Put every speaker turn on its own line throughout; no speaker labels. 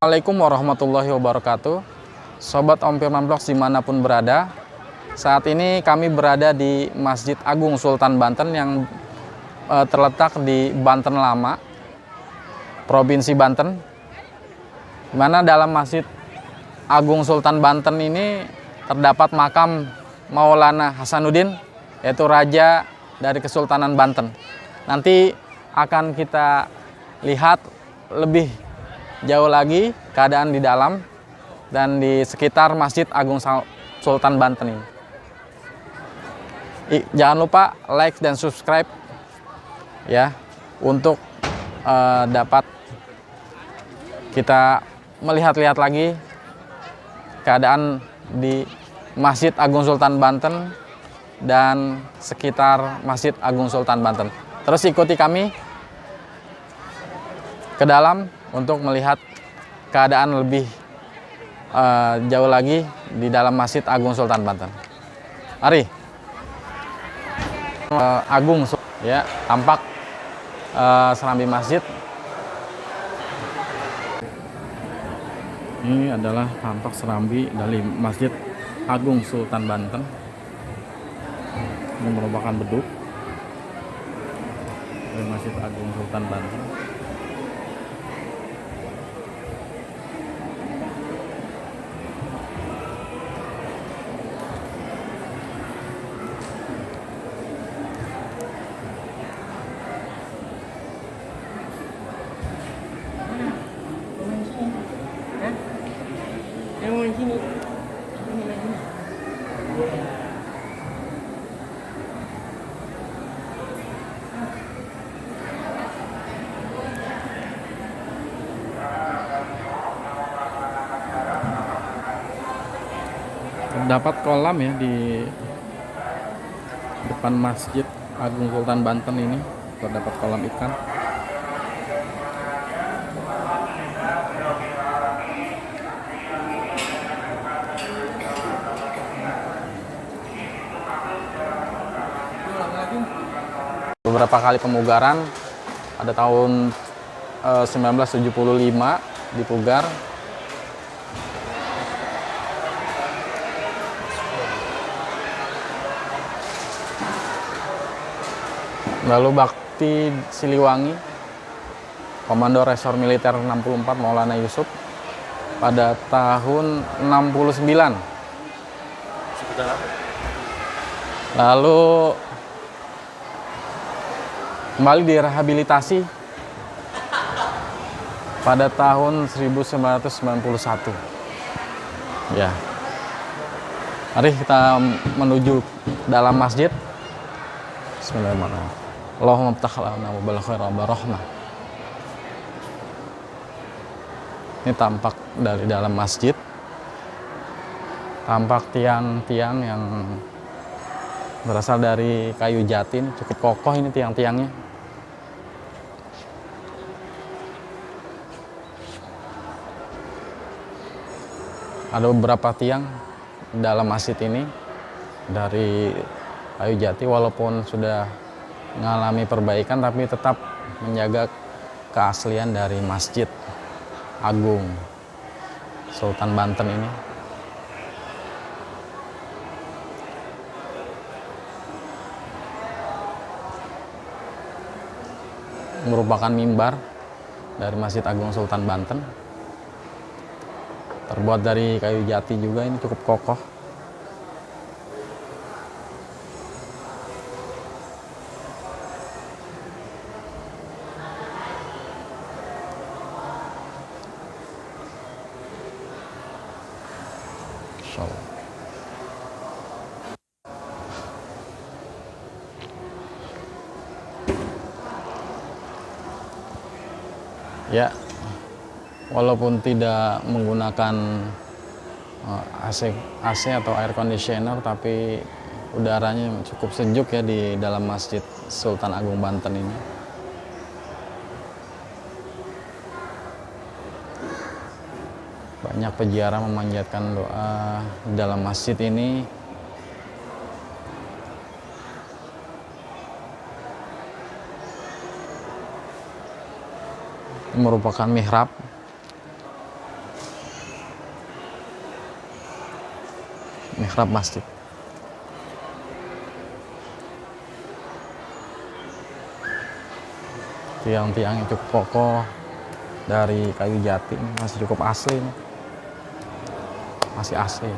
Assalamualaikum warahmatullahi wabarakatuh. Sobat Om Firman Vlogs dimanapun berada, saat ini kami berada di Masjid Agung Sultan Banten yang terletak di Banten Lama, Provinsi Banten. Di mana dalam Masjid Agung Sultan Banten ini terdapat makam Maulana Hasanuddin, yaitu Raja dari Kesultanan Banten. Nanti akan kita lihat lebih jauh lagi keadaan di dalam dan di sekitar Masjid Agung Sultan Banten ini. Jangan lupa like dan subscribe ya, untuk dapat kita melihat-lihat lagi keadaan di Masjid Agung Sultan Banten dan sekitar Masjid Agung Sultan Banten. Terus ikuti kami ke dalam untuk melihat keadaan lebih jauh lagi di dalam Masjid Agung Sultan Banten. Mari. Agung ya, tampak serambi masjid. Ini adalah tampak serambi dari Masjid Agung Sultan Banten. Ini merupakan beduk dari Masjid Agung Sultan Banten. Terdapat kolam ya di depan Masjid Agung Sultan Banten ini, terdapat kolam ikan. Beberapa kali pemugaran, ada tahun 1975 dipugar. Lalu Bakti Siliwangi, Komando Resor Militer 64 Maulana Yusuf pada tahun 69. Lalu kembali direhabilitasi pada tahun 1991. Ya. Mari kita menuju dalam masjid. Bismillahirrahmanirrahim. Allahumma ftah lana wa bil khair wa rahmah. Ini tampak dari dalam masjid. Tampak tiang-tiang yang berasal dari kayu jati, cukup kokoh ini tiang-tiangnya. Ada beberapa tiang dalam masjid ini dari kayu jati, walaupun sudah mengalami perbaikan tapi tetap menjaga keaslian dari Masjid Agung Sultan Banten ini. Merupakan mimbar dari Masjid Agung Sultan Banten, terbuat dari kayu jati juga, ini cukup kokoh. Ya, walaupun tidak menggunakan AC atau air conditioner, tapi udaranya cukup sejuk ya di dalam Masjid Sultan Agung Banten ini. Banyak peziarah memanjatkan doa di dalam masjid ini. Merupakan mihrab mihrab masjid. Tiang-tiangnya cukup kokoh dari kayu jati, masih cukup asli nih. Masih asli.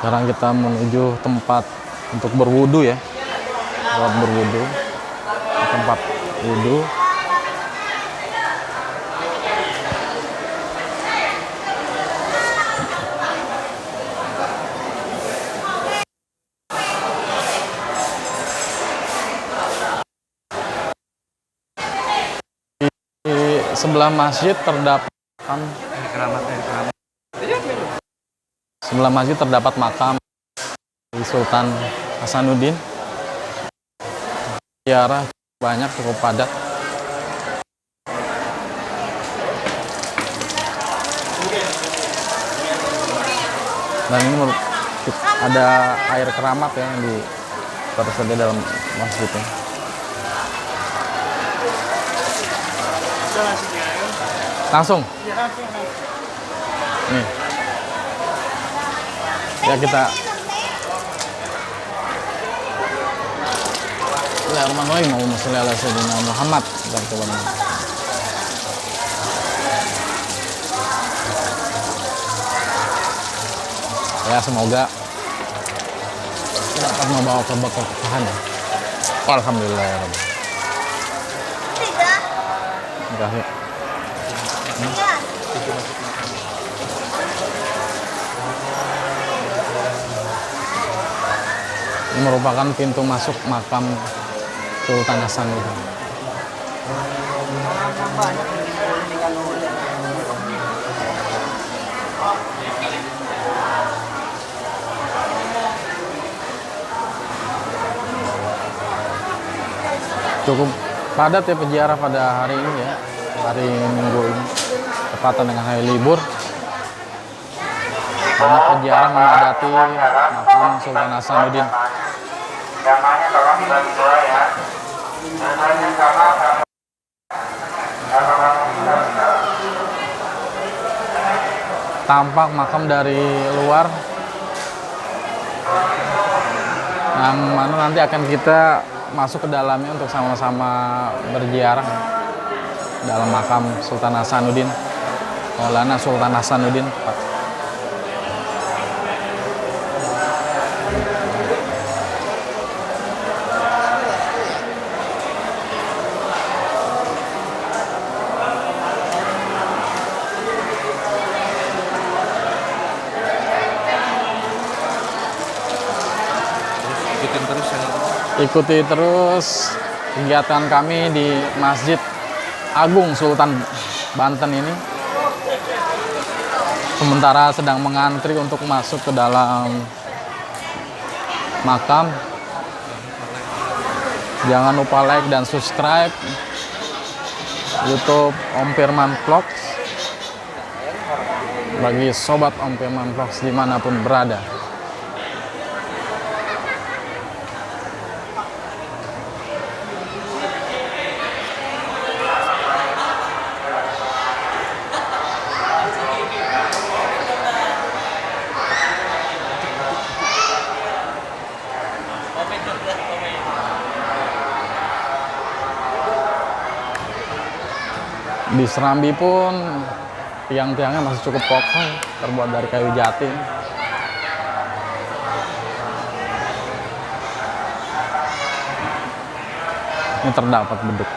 Sekarang kita menuju tempat untuk berwudu ya, buat berwudu, tempat wudu. Di sebelah masjid terdapat makam Sultan Hasanuddin. Ziarah banyak, cukup padat. Dan ini ada air keramat ya yang tersedia dalam masjidnya. Langsung. Nih. Ya kita. Bismillahirrahmanirrahim. Allahumma sholli ala sayyidina Muhammad. Ya, semoga dapat membawa keberkahan. Alhamdulillah ya Rabbi. Enggak ya. Ini merupakan pintu masuk makam Sultan Hasanuddin. Cukup padat ya peziarah pada hari ini ya, hari Minggu ini, tepatan dengan hari libur. Banyak peziarah memadati makam Sultan Hasanuddin.
Jamanya tolong dibagi dua ya.
Tampak makam dari luar, yang mana nanti akan kita masuk ke dalamnya untuk sama-sama berziarah dalam makam Sultan Hasanuddin, Maulana Sultan Hasanuddin. Ikuti terus kegiatan kami di Masjid Agung Sultan Banten ini. Sementara sedang mengantri untuk masuk ke dalam makam. Jangan lupa like dan subscribe YouTube Om Firman Vlogs bagi sobat Om Firman Vlogs dimanapun berada. Di Serambi pun tiang-tiangnya masih cukup kokoh, terbuat dari kayu jati. Ini terdapat beduk.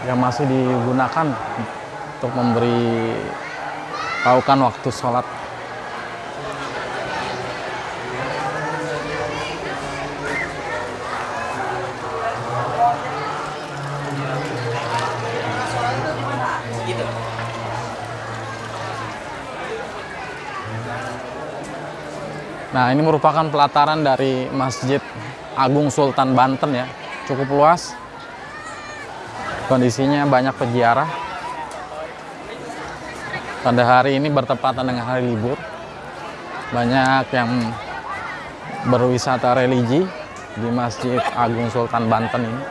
Yang masih digunakan untuk memberi paukan waktu sholat. Nah, ini merupakan pelataran dari Masjid Agung Sultan Banten ya, cukup luas. Kondisinya banyak peziarah. Pada hari ini bertepatan dengan hari libur. Banyak yang berwisata religi di Masjid Agung Sultan Banten ini.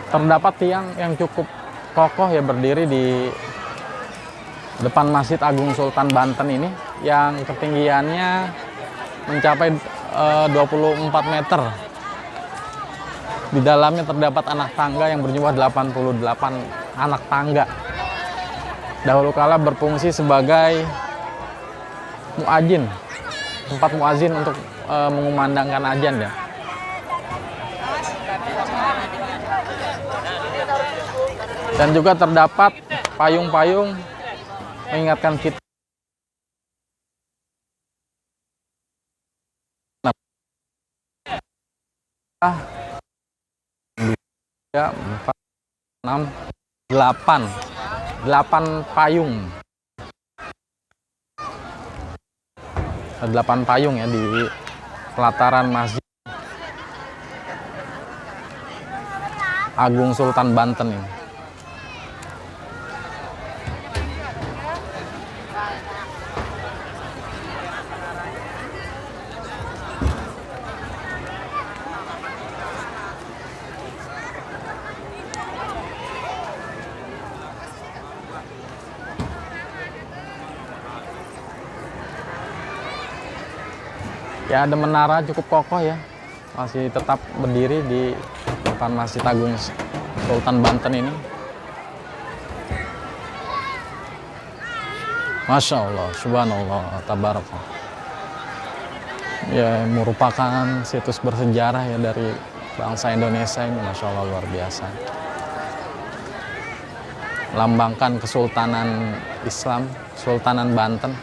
Terdapat tiang yang cukup kokoh ya berdiri di depan Masjid Agung Sultan Banten ini yang ketinggiannya mencapai 24 meter. Di dalamnya terdapat anak tangga yang berjumlah 88 anak tangga. Dahulu kala berfungsi sebagai muadzin, tempat muadzin untuk mengumandangkan azan ya. Dan juga terdapat payung-payung mengingatkan kita tiga, empat, enam, delapan payung. Ada 8 payung ya di pelataran Masjid Agung Sultan Banten ini. Ya, ada menara cukup kokoh ya, masih tetap berdiri di depan Masjid Agung Sultan Banten ini. Masya Allah, subhanallah, tabarakallah. Ya, merupakan situs bersejarah ya dari bangsa Indonesia ini, Masya Allah, luar biasa. Lambangkan Kesultanan Islam, Sultanan Banten,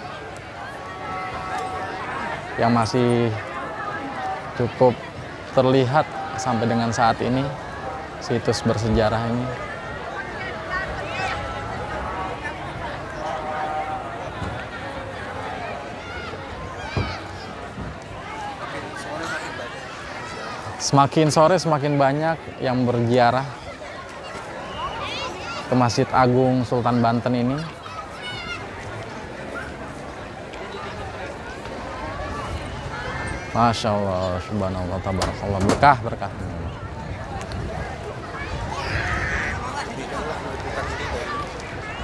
yang masih cukup terlihat sampai dengan saat ini, situs bersejarah ini. Semakin sore semakin banyak yang berziarah ke Masjid Agung Sultan Banten ini. Masya Allah, subhanallah, tabarakallah, berkah.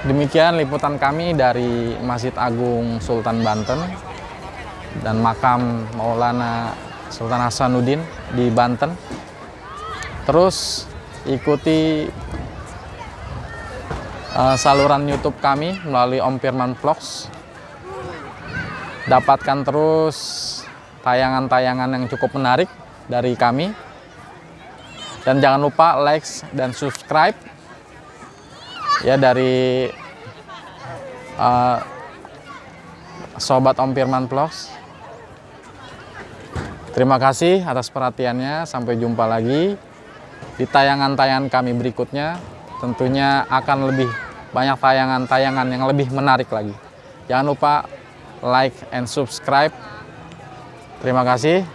Demikian liputan kami dari Masjid Agung Sultan Banten dan makam Maulana Sultan Hasanuddin di Banten. Terus ikuti saluran YouTube kami melalui Om Firman Vlogs. Dapatkan terus tayangan-tayangan yang cukup menarik dari kami. Dan jangan lupa like dan subscribe ya dari Sobat Om Firman Vlogs. Terima kasih atas perhatiannya. Sampai jumpa lagi di tayangan-tayangan kami berikutnya. Tentunya akan lebih banyak tayangan-tayangan yang lebih menarik lagi. Jangan lupa like and subscribe. Terima kasih.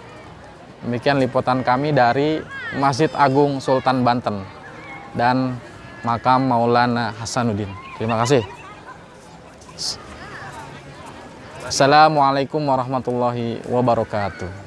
Demikian liputan kami dari Masjid Agung Sultan Banten dan makam Maulana Hasanuddin. Terima kasih. Assalamualaikum warahmatullahi wabarakatuh.